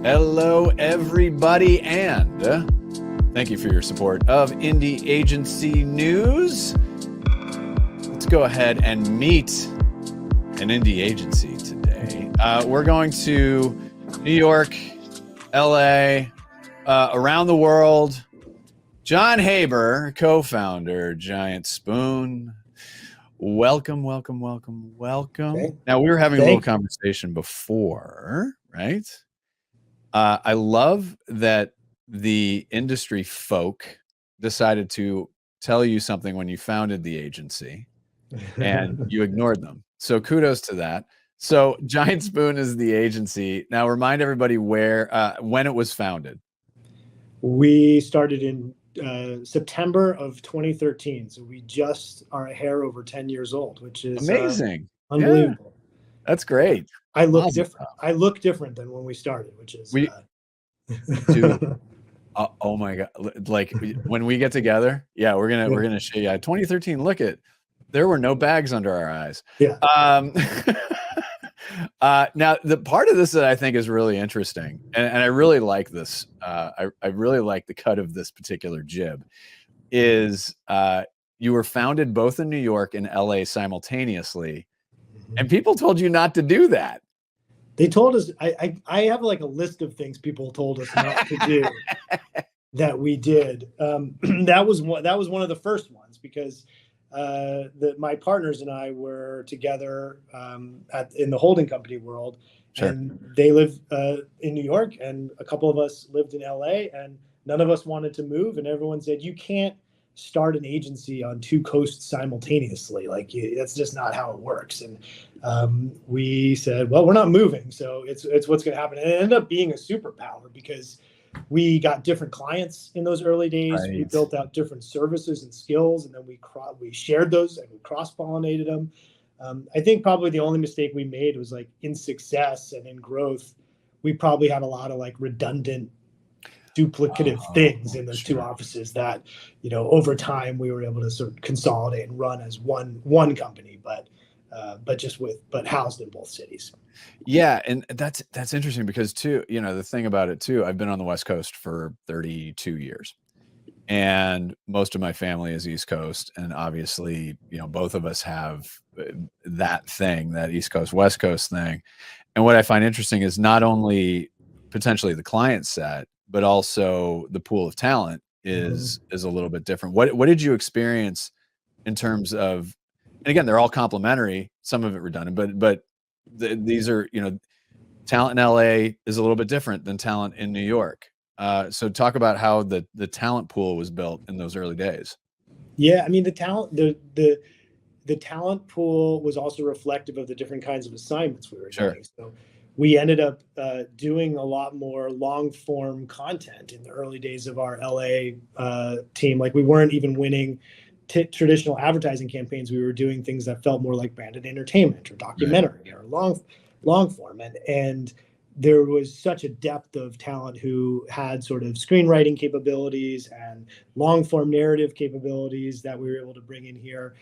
Hello, everybody, and thank you for your support of Indie Agency News. Let's go ahead and meet an indie agency today. We're going to New York, LA, around the world. John Haber, co-founder, Giant Spoon. Welcome. Okay. Now, we were having a little conversation before, right? I love that the industry folk decided to tell you something when you founded the agency and you ignored them. So kudos to that. So Giant Spoon is the agency. Now remind everybody when it was founded. We started in September of 2013. So we just are a hair over 10 years old, which is amazing. Unbelievable. Yeah, that's great. I look different. I look different than when we started, which is dude. Oh my God. Like when we get together, we're gonna show you 2013. Look at, there were no bags under our eyes. Yeah. Now the part of this that I think is really interesting, and I really like this, I really like the cut of this particular jib, is you were founded both in New York and LA simultaneously, and people told you not to do that. They told us, I have like a list of things people told us not to do that we did. That was one of the first ones, because my partners and I were together in the holding company world. Sure. And they live in New York, and a couple of us lived in LA, and none of us wanted to move. And everyone said, you can't start an agency on two coasts simultaneously. Like, that's just not how it works. And we said, well, we're not moving, so it's what's going to happen. And it ended up being a superpower, because we got different clients in those early days. Right. We built out different services and skills, and then we shared those and we cross-pollinated them. I think probably the only mistake we made was, like, in success and in growth, we probably had a lot of like redundant, duplicative things in those two offices that, over time we were able to sort of consolidate and run as one company, but housed in both cities. Yeah, and that's interesting, because too, the thing about it too, I've been on the West Coast for 32 years, and most of my family is East Coast, and obviously, both of us have that thing, that East Coast West Coast thing. And what I find interesting is not only potentially the client set, but also the pool of talent is a little bit different. What did you experience in terms of, and again, they're all complementary, some of it redundant, but these are, talent in LA is a little bit different than talent in New York. So talk about how the talent pool was built in those early days. Yeah, I mean, the talent pool was also reflective of the different kinds of assignments we were doing. So we ended up doing a lot more long form content in the early days of our LA team. Like, we weren't even winning traditional advertising campaigns. We were doing things that felt more like branded entertainment or documentary or long form. And there was such a depth of talent who had sort of screenwriting capabilities and long form narrative capabilities that we were able to bring in here,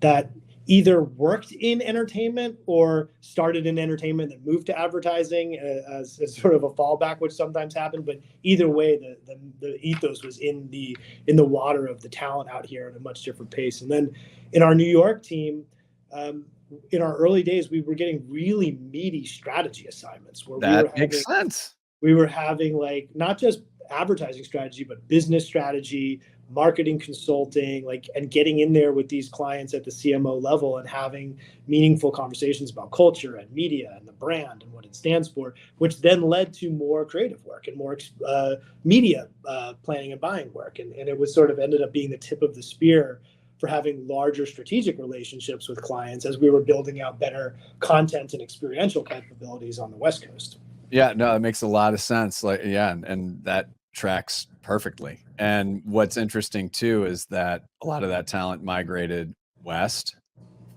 that either worked in entertainment or started in entertainment and moved to advertising as sort of a fallback, which sometimes happened. But either way, the ethos was in the water of the talent out here at a much different pace. And then in our New York team, in our early days, we were getting really meaty strategy assignments where makes sense. We were having, like, not just advertising strategy, but business strategy, marketing consulting, and getting in there with these clients at the CMO level and having meaningful conversations about culture and media and the brand and what it stands for, which then led to more creative work and more media planning and buying work. And it was sort of ended up being the tip of the spear for having larger strategic relationships with clients as we were building out better content and experiential capabilities on the West Coast. Yeah, no, it makes a lot of sense. And that tracks perfectly. And what's interesting too is that a lot of that talent migrated west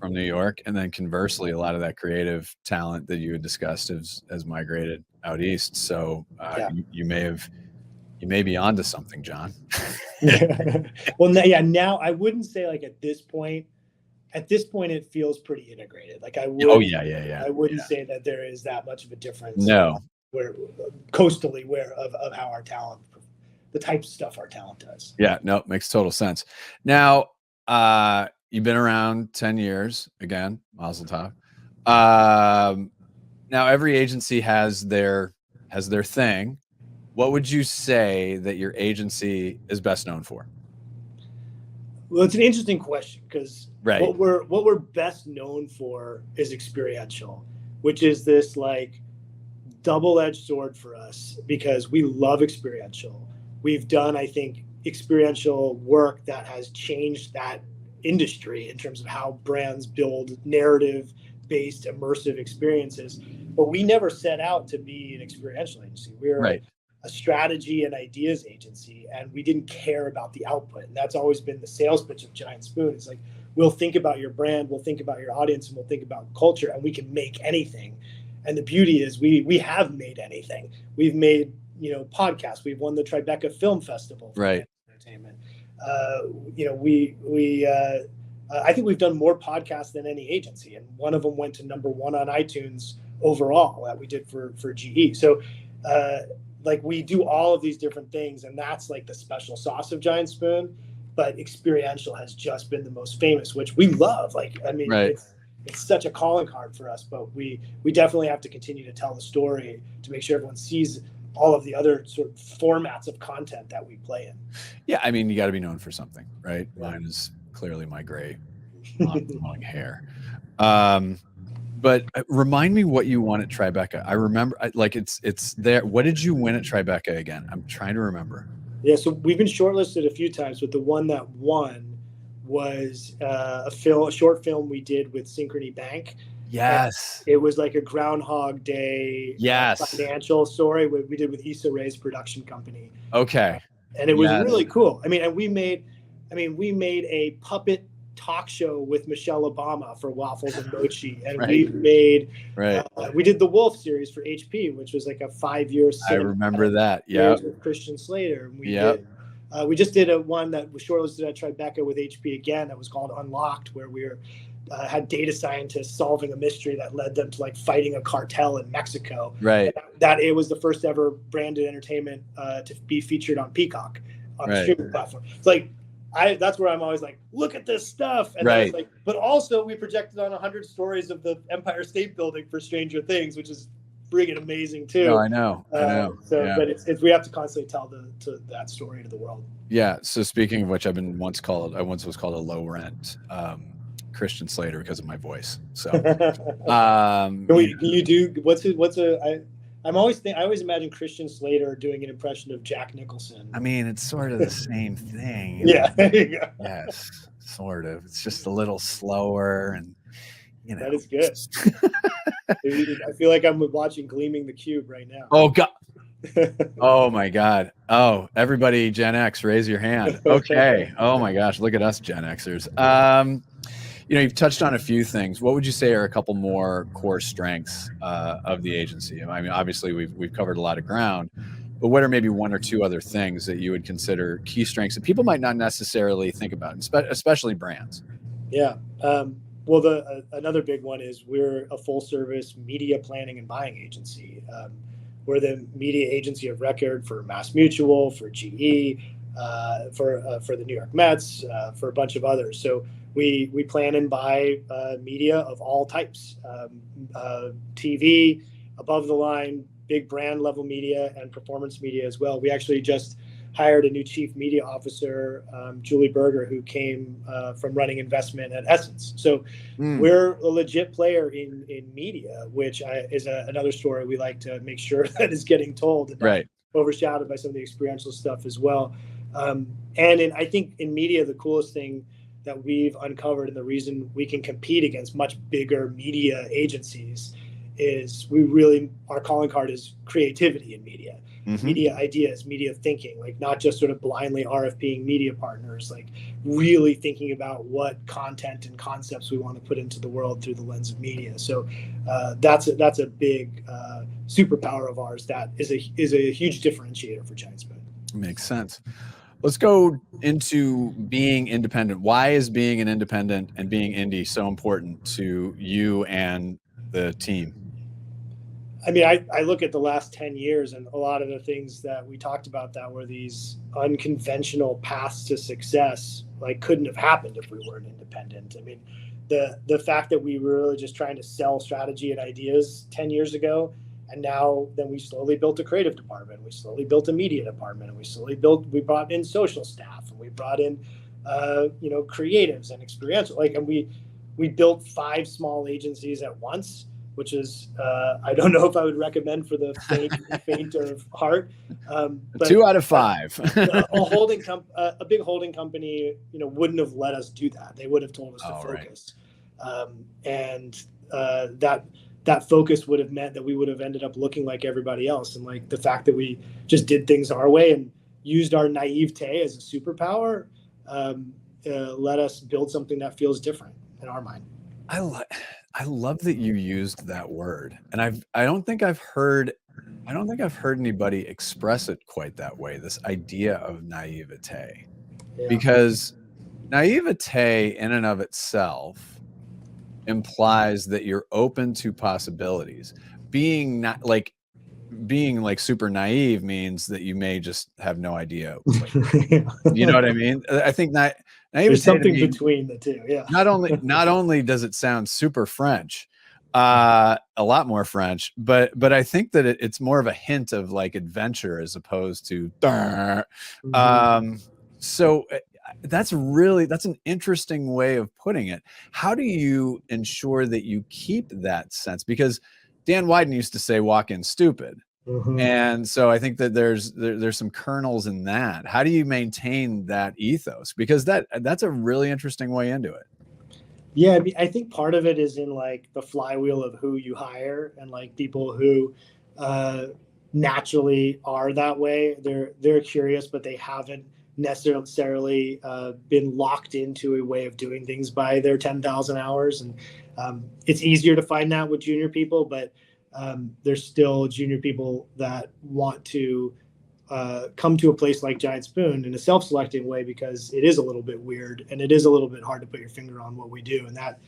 from New York, and then conversely, a lot of that creative talent that you had discussed has migrated out east. So you may be onto something, John. Well, now I wouldn't say, like, at this point it feels pretty integrated. Like, I would. Oh yeah. I wouldn't say that there is that much of a difference. No. where coastally where of how our talent, the types of stuff our talent does. Yeah, no, makes total sense. Now, you've been around 10 years again, Mazel Tov. Now every agency has their thing. What would you say that your agency is best known for? Well, it's an interesting question because Right. what we're best known for is experiential, which is this like double-edged sword for us because we love experiential. We've done, I think, experiential work that has changed that industry in terms of how brands build narrative-based immersive experiences. But we never set out to be an experiential agency. We're Right. a strategy and ideas agency, and we didn't care about the output. And that's always been the sales pitch of Giant Spoon. It's like, we'll think about your brand, we'll think about your audience, and we'll think about culture, and we can make anything. And the beauty is we have made anything. We've made, podcasts. We've won the Tribeca Film Festival for Right. entertainment. I think we've done more podcasts than any agency, and one of them went to #1 on iTunes overall that we did for GE. So we do all of these different things, and that's like the special sauce of Giant Spoon. But experiential has just been the most famous, which we love. Right. It's such a calling card for us, but we definitely have to continue to tell the story to make sure everyone sees all of the other sort of formats of content that we play in. Yeah, I mean, you got to be known for something, right? Yeah. Mine is clearly my gray long hair. But remind me what you won at Tribeca. I remember, it's there. What did you win at Tribeca again? I'm trying to remember. Yeah, so we've been shortlisted a few times, but the one that won was a short film we did with Synchrony Bank. Yes. And it was like a Groundhog Day financial story we did with Issa Rae's production company. Okay. And it was really cool. I mean, and we made a puppet talk show with Michelle Obama for Waffles and Mochi, and we made we did the Wolf series for HP, which was like a 5-year. I remember that. Yeah, with Christian Slater. And we just did one that was shortlisted at Tribeca with HP again. That was called Unlocked, where we had data scientists solving a mystery that led them to like fighting a cartel in Mexico. Right. That it was the first ever branded entertainment to be featured on Peacock on the streaming platform. It's like. That's where I'm always like, look at this stuff. And I was like, but also we projected on 100 stories of the Empire State Building for Stranger Things, which is friggin' amazing too. No, I know. But we have to constantly tell that story to the world. Yeah. So speaking of which, I once was called a low rent Christian Slater because of my voice. So, I always imagine Christian Slater doing an impression of Jack Nicholson. I mean, it's sort of the same thing. Yeah, there you go. Yes, sort of. It's just a little slower, and that is good. I feel like I'm watching Gleaming the Cube right now. Oh God! Oh my God! Oh, everybody, Gen X, raise your hand. Okay. Oh my gosh, look at us, Gen Xers. You've touched on a few things. What would you say are a couple more core strengths of the agency? I mean, obviously we've covered a lot of ground, but what are maybe one or two other things that you would consider key strengths that people might not necessarily think about, especially brands? Yeah. Well, another big one is we're a full service media planning and buying agency. We're the media agency of record for MassMutual, for GE, for the New York Mets, for a bunch of others. So we plan and buy media of all types, TV, above the line, big brand level media, and performance media as well. We actually just hired a new chief media officer, Julie Berger, who came from running investment at Essence. So we're a legit player in media, which is another story we like to make sure that is getting told and not overshadowed by some of the experiential stuff as well. I think in media, the coolest thing that we've uncovered and the reason we can compete against much bigger media agencies is our calling card is creativity in media, media ideas, media thinking, like not just sort of blindly RFPing media partners, like really thinking about what content and concepts we want to put into the world through the lens of media. So that's a big superpower of ours that is a huge differentiator for Giant Spoon. Makes sense. Let's go into being independent. Why is being an independent and being indie so important to you and the team? I mean, I look at the last 10 years, and a lot of the things that we talked about that were these unconventional paths to success, like, couldn't have happened if we weren't independent. I mean, the fact that we were really just trying to sell strategy and ideas 10 years ago, and now then we slowly built a creative department, we slowly built a media department, and we brought in social staff, and we brought in creatives and experiential, like, and we built 5 small agencies at once, which is I don't know if I would recommend for the faint of heart. But 2 out of 5. a big holding company, wouldn't have let us do that. They would have told us to focus, and that focus would have meant that we would have ended up looking like everybody else. And like the fact that we just did things our way and used our naivete as a superpower let us build something that feels different in our mind. I love that you used that word, and I don't think I've heard anybody express it quite that way. This idea of naivete, because naivete in and of itself implies that you're open to possibilities. Being like super naive means that you may just have no idea. You know what I mean? I think there's something between the two. Yeah. Not only does it sound super French, a lot more French, but I think that it's more of a hint of like adventure as opposed to. So that's an interesting way of putting it. How do you ensure that you keep that sense? Because Dan Wieden used to say, "Walk in stupid." And so I think that there's some kernels in that. How do you maintain that ethos? Because that's a really interesting way into it. Yeah, I think part of it is in like the flywheel of who you hire, and like people who naturally are that way. They're curious, but they haven't necessarily been locked into a way of doing things by their 10,000 hours. And it's easier to find that with junior people, but there's still junior people that want to come to a place like Giant Spoon in a self-selecting way, because it is a little bit weird and it is a little bit hard to put your finger on what we do. And that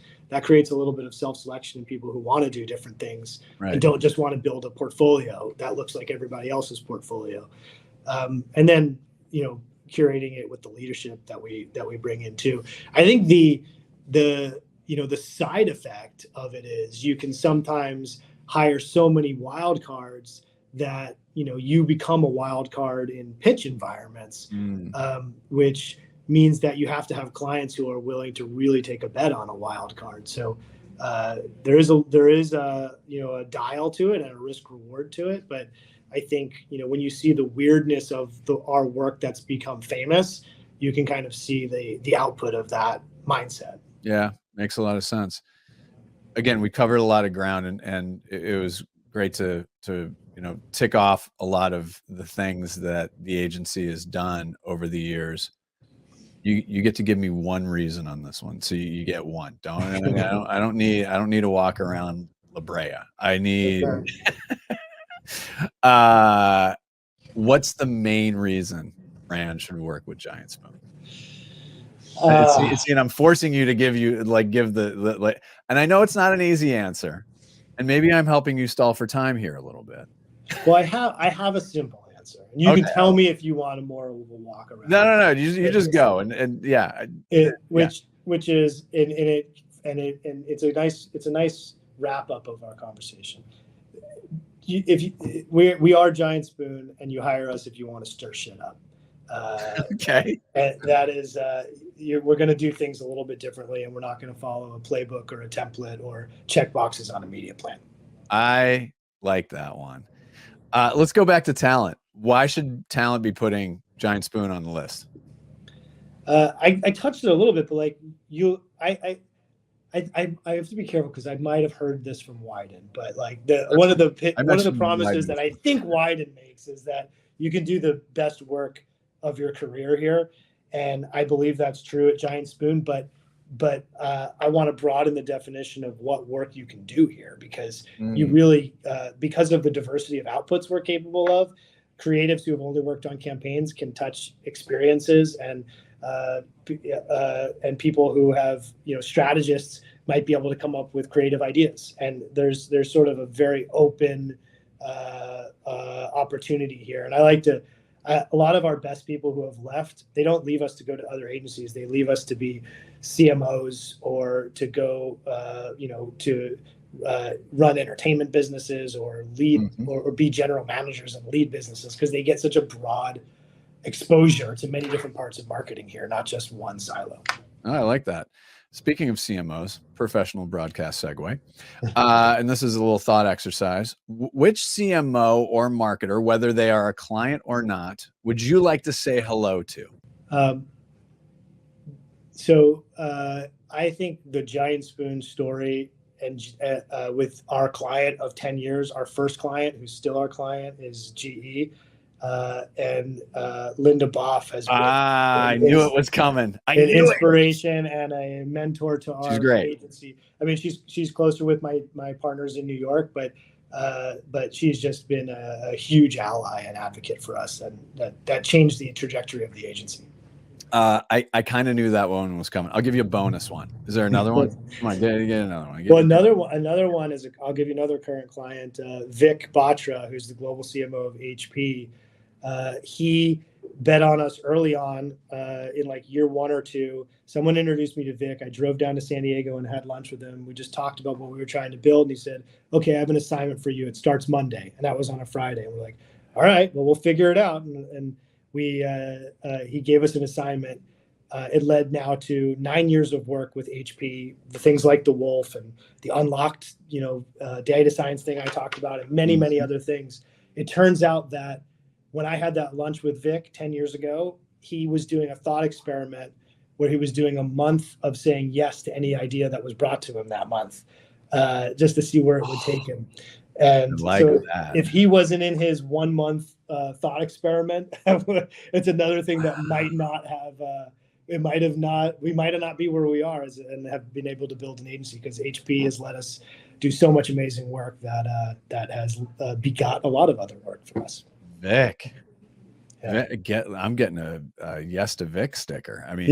creates a little bit of self-selection in people who want to do different things and don't just want to build a portfolio that looks like everybody else's portfolio. And then, curating it with the leadership that we bring in too. I think the side effect of it is you can sometimes hire so many wild cards that you become a wild card in pitch environments, which means that you have to have clients who are willing to really take a bet on a wild card. So there is a dial to it and a risk reward to it. But I think when you see the weirdness of our work that's become famous, you can kind of see the output of that mindset. Yeah, makes a lot of sense. Again, we covered a lot of ground, and it was great to tick off a lot of the things that the agency has done over the years. You get to give me one reason on this one, so you get one. I don't need to walk around La Brea. I need. What's the main reason Fran should work with Giant Spoon? And I'm forcing you to give the and I know it's not an easy answer, and maybe I'm helping you stall for time here a little bit. Well, I have a simple answer, and you can tell me if you want a more of a walk around. No. You just go and yeah. Which is it's a nice wrap up of our conversation. We are Giant Spoon, and you hire us if you want to stir shit up. Okay. And that is, we're going to do things a little bit differently, and we're not going to follow a playbook or a template or check boxes on a media plan. I like that one. Let's go back to talent. Why should talent be Giant Spoon on the list? I touched it a little bit, but like I have to be careful because I might have heard this from Wieden, but like one of the promises that I think Wieden makes is that you can do the best work of your career here, and I believe that's true at Giant Spoon. But I want to broaden the definition of what work you can do here, because you really, because of the diversity of outputs we're capable of, creatives who have only worked on campaigns can touch experiences, and people who have strategists might be able to come up with creative ideas. And there's sort of a very open opportunity here. And I like to, a lot of our best people who have left, they don't leave us to go to other agencies. They leave us to be CMOs or to go, to run entertainment businesses or lead or be general managers and lead businesses, because they get such a broad exposure to many different parts of marketing here, not just one silo. Oh, I like that. Speaking of CMOs, professional broadcast segue, and this is a little thought exercise. Which CMO or marketer, whether they are a client or not, would you like to say hello to? I think the Giant Spoon story, and with our client of 10 years, our first client, who's still our client, is GE. And Linda Boff has been I knew it was coming. an inspiration and a mentor to our agency. I mean, she's closer with my partners in New York, but she's just been a huge ally and advocate for us, and that changed the trajectory of the agency. I kind of knew that one was coming. I'll give you a bonus one. Is there another one? Come on, get another one. Well, another one is I'll give you another current client, Vic Batra, who's the global CMO of HP. He bet on us early on in like year 1 or 2. Someone introduced me to Vic. I drove down to San Diego and had lunch with him. We just talked about what we were trying to build. And he said, okay, I have an assignment for you. It starts Monday. And that was on a Friday. And we're like, all right, well, we'll figure it out. And he gave us an assignment. It led now to 9 years of work with HP, the things like the Wolf and the unlocked, data science thing I talked about, and many, many other things. It turns out that when I had that lunch with Vic 10 years ago, he was doing a thought experiment where he was doing a month of saying yes to any idea that was brought to him that month, just to see where it would take him. And if he wasn't in his 1 month thought experiment, it's another thing that might not have, we might not be where we are and have been able to build an agency, because HP has let us do so much amazing work that has begot a lot of other work for us. Vic. Yeah. I'm getting a yes to Vic sticker. I mean,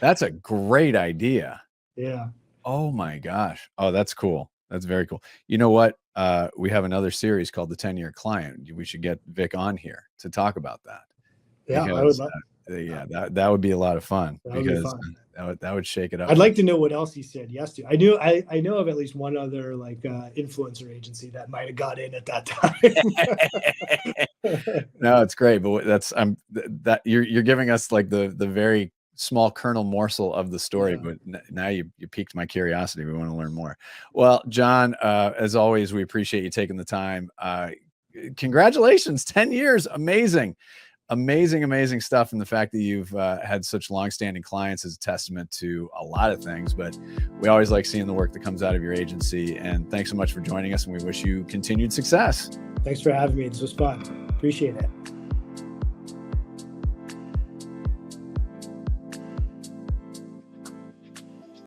that's a great idea. Yeah. Oh my gosh. Oh, that's cool. That's very cool. You know what? We have another series called the 10-Year Client. We should get Vic on here to talk about that. Yeah, I would love. That would be a lot of fun, because that would shake it up. I'd like to know what else he said yes to. I know of at least one other influencer agency that might have got in at that time. No, it's great, but you're giving us like the very small kernel morsel of the story, but now you piqued my curiosity. We want to learn more. Well, John, as always, we appreciate you taking the time. Congratulations, 10 years, amazing stuff. And the fact that you've had such longstanding clients is a testament to a lot of things, but we always like seeing the work that comes out of your agency. And thanks so much for joining us, and we wish you continued success. Thanks for having me. This was fun. Appreciate it.